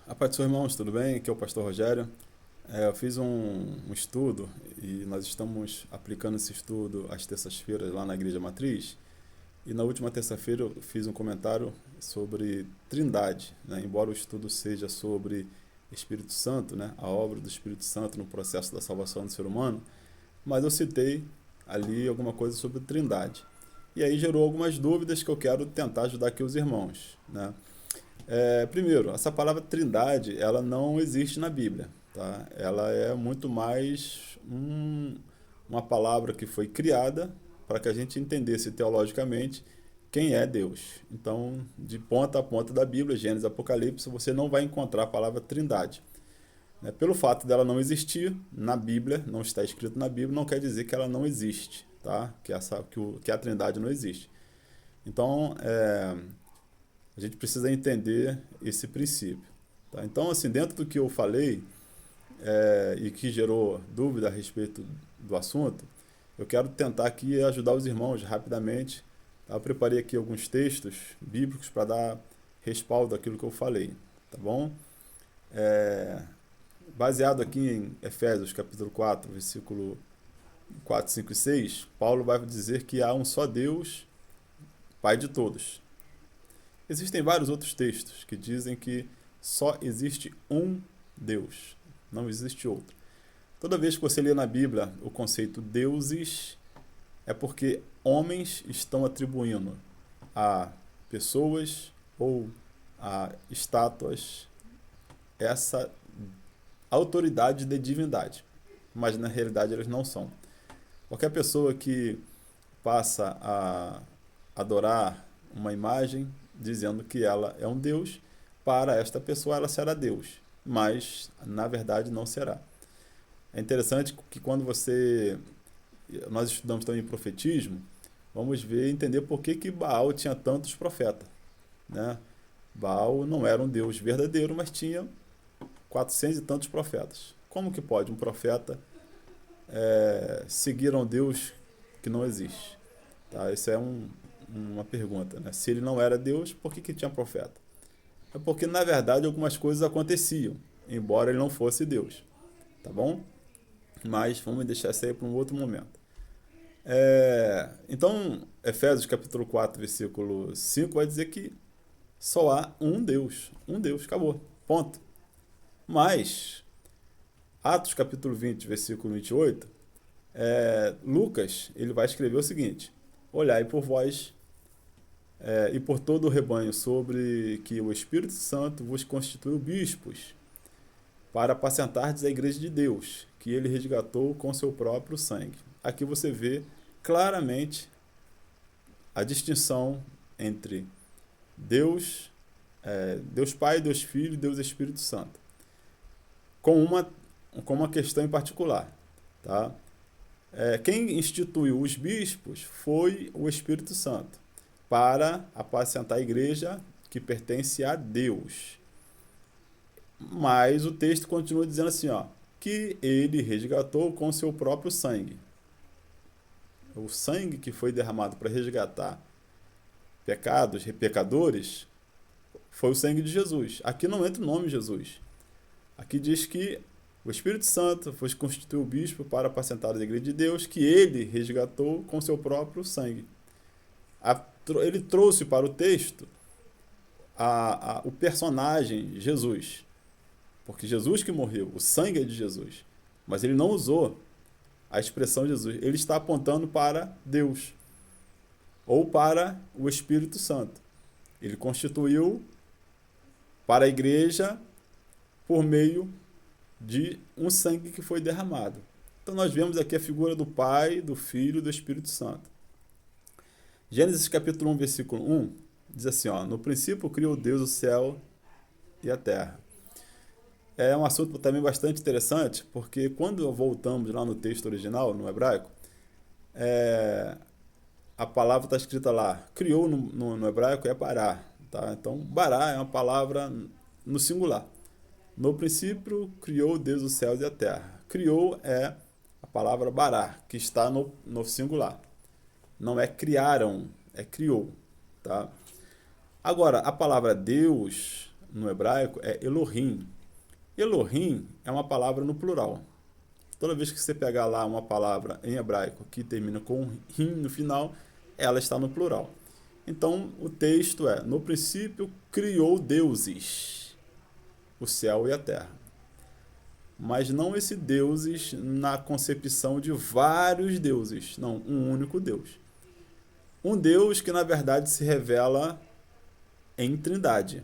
A paz do Senhor, irmãos, tudo bem? Aqui é o pastor Rogério. Eu fiz um estudo e nós estamos aplicando esse estudo às terças-feiras lá na Igreja Matriz. E na última terça-feira eu fiz um comentário sobre Trindade, né? Embora o estudo seja sobre Espírito Santo, né? A obra do Espírito Santo no processo da salvação do ser humano, mas eu citei ali alguma coisa sobre Trindade. E aí gerou algumas dúvidas que eu quero tentar ajudar aqui os irmãos, né? Primeiro, essa palavra trindade, ela não existe na Bíblia, tá? Ela é muito mais uma palavra que foi criada para que a gente entendesse teologicamente quem é Deus. Então, de ponta a ponta da Bíblia, Gênesis, Apocalipse, você não vai encontrar a palavra trindade, né? Pelo fato dela não existir na Bíblia, não está escrito na Bíblia, não quer dizer que ela não existe, tá? Que a trindade não existe. Então, a gente precisa entender esse princípio, tá? Então, assim, dentro do que eu falei e que gerou dúvida a respeito do assunto, eu quero tentar aqui ajudar os irmãos rapidamente, tá? Eu preparei aqui alguns textos bíblicos para dar respaldo àquilo que eu falei, tá bom? É, Baseado aqui em Efésios capítulo 4, versículo 4, 5 e 6, Paulo vai dizer que há um só Deus, Pai de todos. Existem vários outros textos que dizem que só existe um Deus, não existe outro. Toda vez que você lê na Bíblia o conceito deuses, é porque homens estão atribuindo a pessoas ou a estátuas essa autoridade de divindade, mas na realidade eles não são. Qualquer pessoa que passa a adorar uma imagem dizendo que ela é um Deus, para esta pessoa ela será Deus, mas na verdade não será. É interessante que quando nós estudamos também profetismo, vamos ver e entender por que Baal tinha tantos profetas, né? Baal não era um Deus verdadeiro, mas tinha 400 e tantos profetas. Como que pode um profeta seguir a um Deus que não existe? Tá? Isso é uma pergunta, né? Se ele não era Deus, por que tinha profeta? É porque, na verdade, algumas coisas aconteciam, embora ele não fosse Deus. Tá bom? Mas vamos deixar isso aí para um outro momento. Então, Efésios capítulo 4, versículo 5 vai dizer que só há um Deus, acabou, ponto. Mas, Atos capítulo 20, versículo 28, Lucas, ele vai escrever o seguinte: olhai por vós e por todo o rebanho sobre que o Espírito Santo vos constituiu bispos, para apacentardes a igreja de Deus, que ele resgatou com seu próprio sangue. Aqui você vê claramente a distinção entre Deus, Deus Pai, Deus Filho e Deus Espírito Santo, com uma questão em particular, tá? Quem instituiu os bispos foi o Espírito Santo, para apacentar a igreja que pertence a Deus. Mas o texto continua dizendo assim, ó, que ele resgatou com seu próprio sangue. O sangue que foi derramado para resgatar pecadores, foi o sangue de Jesus. Aqui não entra o nome de Jesus. Aqui diz que o Espírito Santo foi constituir o bispo para apacentar a igreja de Deus, que ele resgatou com seu próprio sangue. Ele trouxe para o texto o personagem Jesus, porque Jesus que morreu, o sangue é de Jesus, mas ele não usou a expressão Jesus, ele está apontando para Deus, ou para o Espírito Santo. Ele constituiu para a igreja por meio de um sangue que foi derramado. Então nós vemos aqui a figura do Pai, do Filho e do Espírito Santo. Gênesis capítulo 1, versículo 1, diz assim, ó, no princípio criou Deus o céu e a terra. É um assunto também bastante interessante, porque quando voltamos lá no texto original, no hebraico, a palavra está escrita lá, criou no hebraico é bará, tá? Então, bará é uma palavra no singular. No princípio, criou Deus os céus e a terra. Criou é a palavra bará, que está no singular. Não é criaram, é criou, tá? Agora, a palavra Deus, no hebraico é Elohim. Elohim é uma palavra no plural. Toda vez que você pegar lá uma palavra em hebraico que termina com rim no final, ela está no plural. Então, o texto é: no princípio criou deuses, o céu e a terra. Mas não esse deuses na concepção de vários deuses. Não, um único Deus. Um Deus que, na verdade, se revela em Trindade.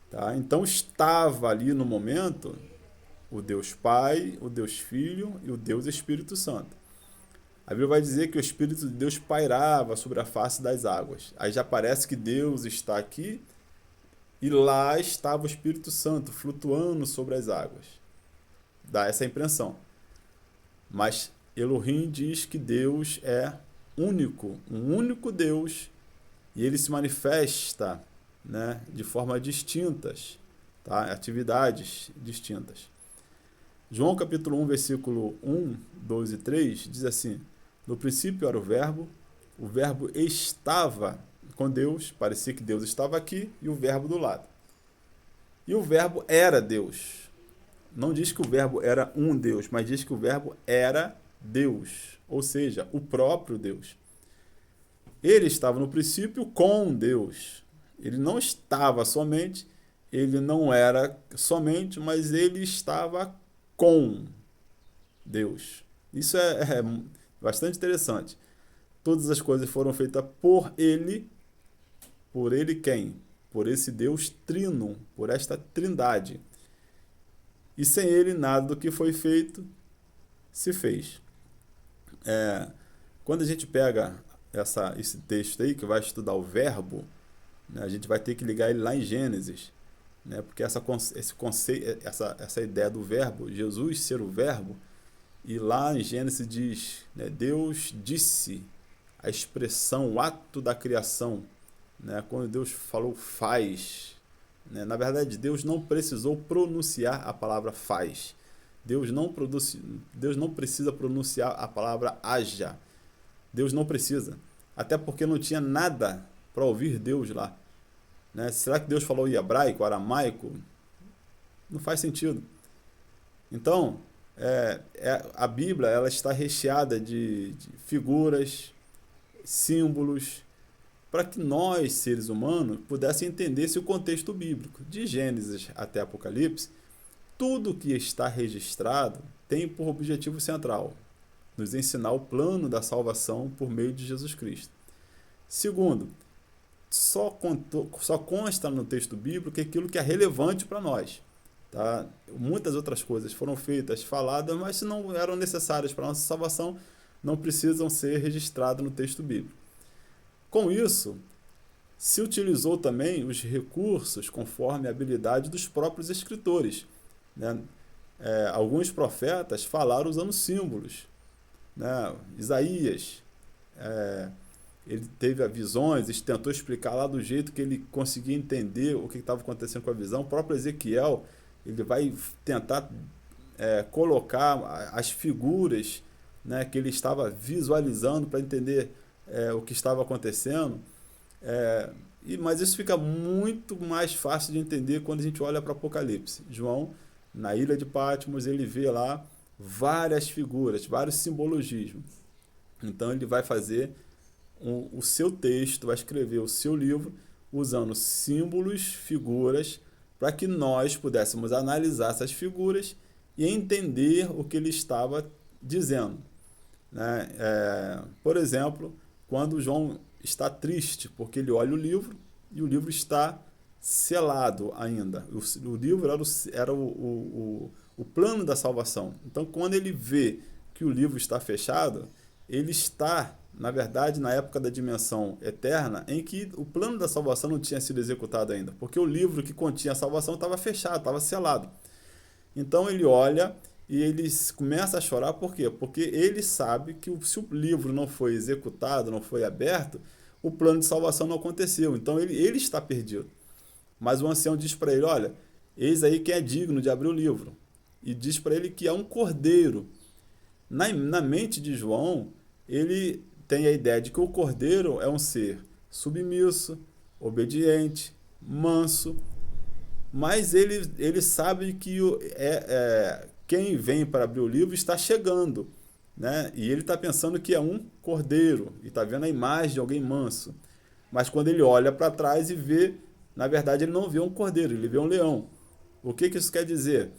Tá? Então, estava ali no momento o Deus Pai, o Deus Filho e o Deus Espírito Santo. A Bíblia vai dizer que o Espírito de Deus pairava sobre a face das águas. Aí já parece que Deus está aqui e lá estava o Espírito Santo flutuando sobre as águas. Dá essa impressão. Mas Elohim diz que Deus é único, um único Deus, e ele se manifesta, né, de formas distintas, tá? Atividades distintas. João capítulo 1, versículo 1, 2 e 3 diz assim: no princípio era o verbo estava com Deus, parecia que Deus estava aqui e o verbo do lado. E o verbo era Deus. Não diz que o verbo era um Deus, mas diz que o verbo era Deus, ou seja, o próprio Deus. Ele estava no princípio com Deus. Ele não estava somente, ele não era somente, mas ele estava com Deus. Isso é bastante interessante. Todas as coisas foram feitas por ele quem? Por esse Deus trino, por esta trindade. E sem ele nada do que foi feito se fez. Quando a gente pega esse texto aí, que vai estudar o verbo, né, a gente vai ter que ligar ele lá em Gênesis, né, porque essa ideia do verbo, Jesus ser o verbo, e lá em Gênesis diz, né, Deus disse, a expressão, o ato da criação, né, quando Deus falou faz, né, na verdade Deus não precisou pronunciar a palavra faz. Deus não precisa pronunciar a palavra haja. Deus não precisa. Até porque não tinha nada para ouvir Deus lá. Né? Será que Deus falou em hebraico, aramaico? Não faz sentido. Então, a Bíblia ela está recheada de figuras, símbolos, para que nós, seres humanos, pudéssemos entender esse contexto bíblico. De Gênesis até Apocalipse, tudo que está registrado tem por objetivo central nos ensinar o plano da salvação por meio de Jesus Cristo. Segundo, só consta no texto bíblico aquilo que é relevante para nós. Tá? Muitas outras coisas foram feitas, faladas, mas se não eram necessárias para a nossa salvação, não precisam ser registradas no texto bíblico. Com isso, se utilizou também os recursos conforme a habilidade dos próprios escritores. Né? Alguns profetas falaram usando símbolos. Né? Isaías, ele teve visões, ele tentou explicar lá do jeito que ele conseguia entender o que estava acontecendo com a visão. O próprio Ezequiel, ele vai tentar colocar as figuras, né, que ele estava visualizando para entender o que estava acontecendo. Mas isso fica muito mais fácil de entender quando a gente olha para Apocalipse. João, na ilha de Patmos, ele vê lá várias figuras, vários simbologismos. Então ele vai fazer o seu texto, vai escrever o seu livro usando símbolos, figuras, para que nós pudéssemos analisar essas figuras e entender o que ele estava dizendo. Né? Por exemplo, quando João está triste, porque ele olha o livro e o livro está selado ainda. O livro era o plano da salvação. Então, quando ele vê que o livro está fechado, ele está, na verdade, na época da dimensão eterna, em que o plano da salvação não tinha sido executado ainda, porque o livro que continha a salvação estava fechado, estava selado. Então, ele olha e ele começa a chorar, por quê? Porque ele sabe que se o livro não foi executado, não foi aberto, o plano de salvação não aconteceu. Então, ele está perdido. Mas o ancião diz para ele, olha, eis aí quem é digno de abrir o livro. E diz para ele que é um cordeiro. Na mente de João, ele tem a ideia de que o cordeiro é um ser submisso, obediente, manso, mas ele sabe que quem vem para abrir o livro está chegando, né? E ele está pensando que é um cordeiro, e está vendo a imagem de alguém manso. Mas quando ele olha para trás e vê, na verdade ele não vê um cordeiro, ele vê um leão. O que isso quer dizer?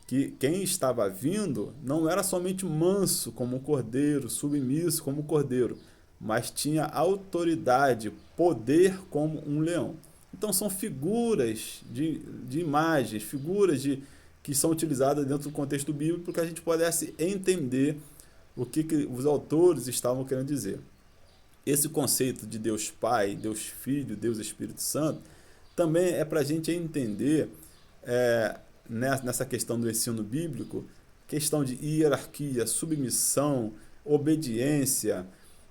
Que quem estava vindo não era somente manso como um cordeiro, submisso como um cordeiro, mas tinha autoridade, poder como um leão. Então são figuras de imagens, que são utilizadas dentro do contexto bíblico para que a gente pudesse entender o que os autores estavam querendo dizer. Esse conceito de Deus Pai, Deus Filho, Deus Espírito Santo, também é para a gente entender, nessa questão do ensino bíblico, questão de hierarquia, submissão, obediência,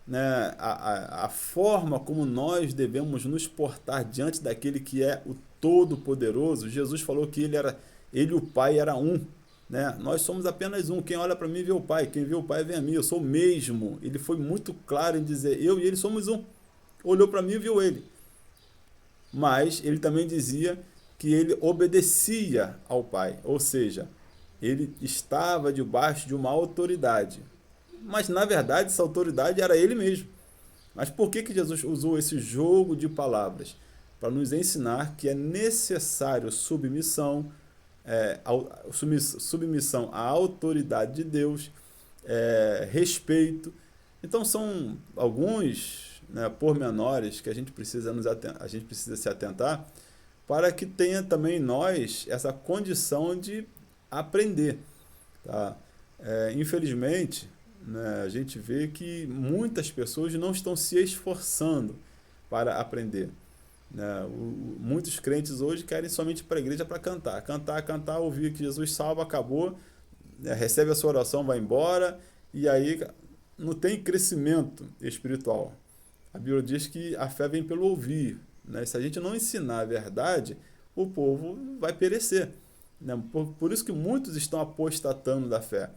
né, a forma como nós devemos nos portar diante daquele que é o Todo-Poderoso. Jesus falou que ele e o Pai era um. Né? Nós somos apenas um. Quem olha para mim vê o Pai. Quem vê o Pai vê a mim. Eu sou o mesmo. Ele foi muito claro em dizer: eu e ele somos um. Olhou para mim e viu ele. Mas ele também dizia que ele obedecia ao Pai. Ou seja, ele estava debaixo de uma autoridade. Mas na verdade essa autoridade era ele mesmo. Mas por que Jesus usou esse jogo de palavras? Para nos ensinar que é necessário submissão à autoridade de Deus, respeito. Então são alguns, né, pormenores que a gente precisa se atentar para que tenha também nós essa condição de aprender. Tá? Infelizmente, né, a gente vê que muitas pessoas não estão se esforçando para aprender. Né? Muitos crentes hoje querem somente ir para a igreja para cantar, ouvir que Jesus salva, acabou, né? Recebe a sua oração, vai embora, e aí não tem crescimento espiritual. A Bíblia diz que a fé vem pelo ouvir. Né? Se a gente não ensinar a verdade, o povo vai perecer. Né? Por isso que muitos estão apostatando da fé.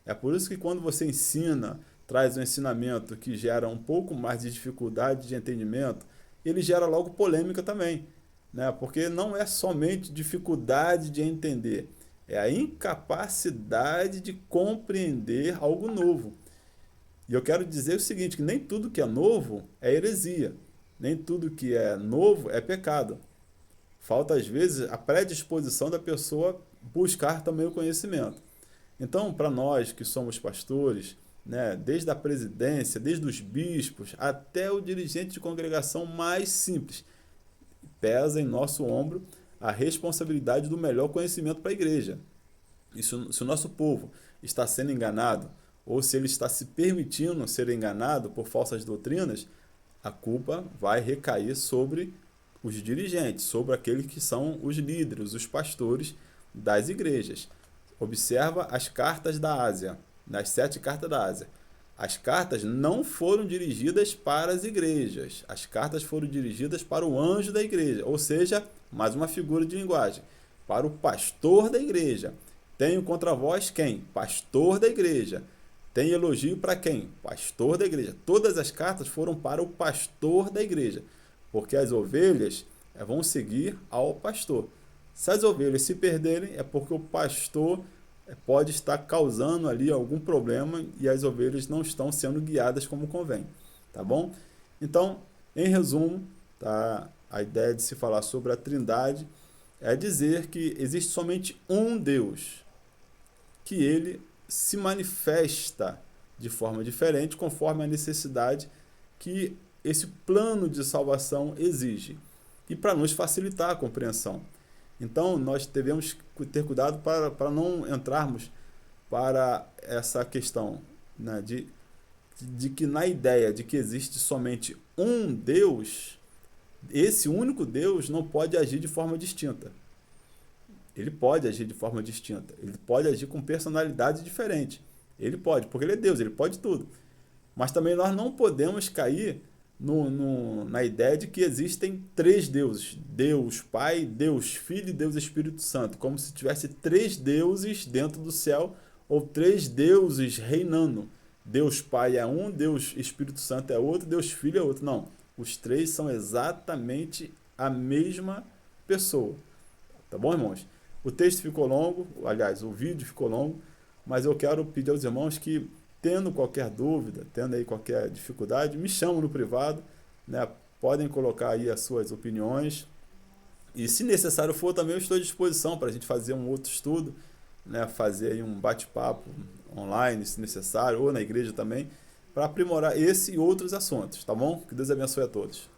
É por isso que quando você ensina, traz um ensinamento que gera um pouco mais de dificuldade de entendimento, ele gera logo polêmica também. Né? Porque não é somente dificuldade de entender, é a incapacidade de compreender algo novo. E eu quero dizer o seguinte, que nem tudo que é novo é heresia. Nem tudo que é novo é pecado. Falta, às vezes, a predisposição da pessoa buscar também o conhecimento. Então, para nós que somos pastores, né, desde a presidência, desde os bispos, até o dirigente de congregação mais simples, pesa em nosso ombro a responsabilidade do melhor conhecimento para a igreja. E se o nosso povo está sendo enganado, ou se ele está se permitindo ser enganado por falsas doutrinas, a culpa vai recair sobre os dirigentes, sobre aqueles que são os líderes, os pastores das igrejas. Observa as cartas da Ásia, nas 7 cartas da Ásia. As cartas não foram dirigidas para as igrejas, as cartas foram dirigidas para o anjo da igreja, ou seja, mais uma figura de linguagem, para o pastor da igreja. Tenho contra vós quem? Pastor da igreja. Tem elogio para quem? Pastor da igreja. Todas as cartas foram para o pastor da igreja, porque as ovelhas vão seguir ao pastor. Se as ovelhas se perderem, é porque o pastor pode estar causando ali algum problema e as ovelhas não estão sendo guiadas como convém. Tá bom? Então, em resumo, tá, a ideia de se falar sobre a Trindade é dizer que existe somente um Deus, que ele se manifesta de forma diferente conforme a necessidade que esse plano de salvação exige e para nos facilitar a compreensão. Então, nós devemos ter cuidado para não entrarmos para essa questão, né, de que na ideia de que existe somente um Deus, esse único Deus não pode agir de forma distinta. Ele pode agir de forma distinta, ele pode agir com personalidade diferente. Ele pode, porque ele é Deus, ele pode tudo. Mas também nós não podemos cair na ideia de que existem 3 deuses. Deus Pai, Deus Filho e Deus Espírito Santo. Como se tivesse 3 deuses dentro do céu ou 3 deuses reinando. Deus Pai é um, Deus Espírito Santo é outro, Deus Filho é outro. Não, os 3 são exatamente a mesma pessoa. Tá bom, irmãos? O texto ficou longo, aliás, o vídeo ficou longo, mas eu quero pedir aos irmãos que, tendo qualquer dúvida, tendo aí qualquer dificuldade, me chamam no privado, né? Podem colocar aí as suas opiniões, e se necessário for, também eu estou à disposição para a gente fazer um outro estudo, né? Fazer aí um bate-papo online, se necessário, ou na igreja também, para aprimorar esse e outros assuntos, tá bom? Que Deus abençoe a todos.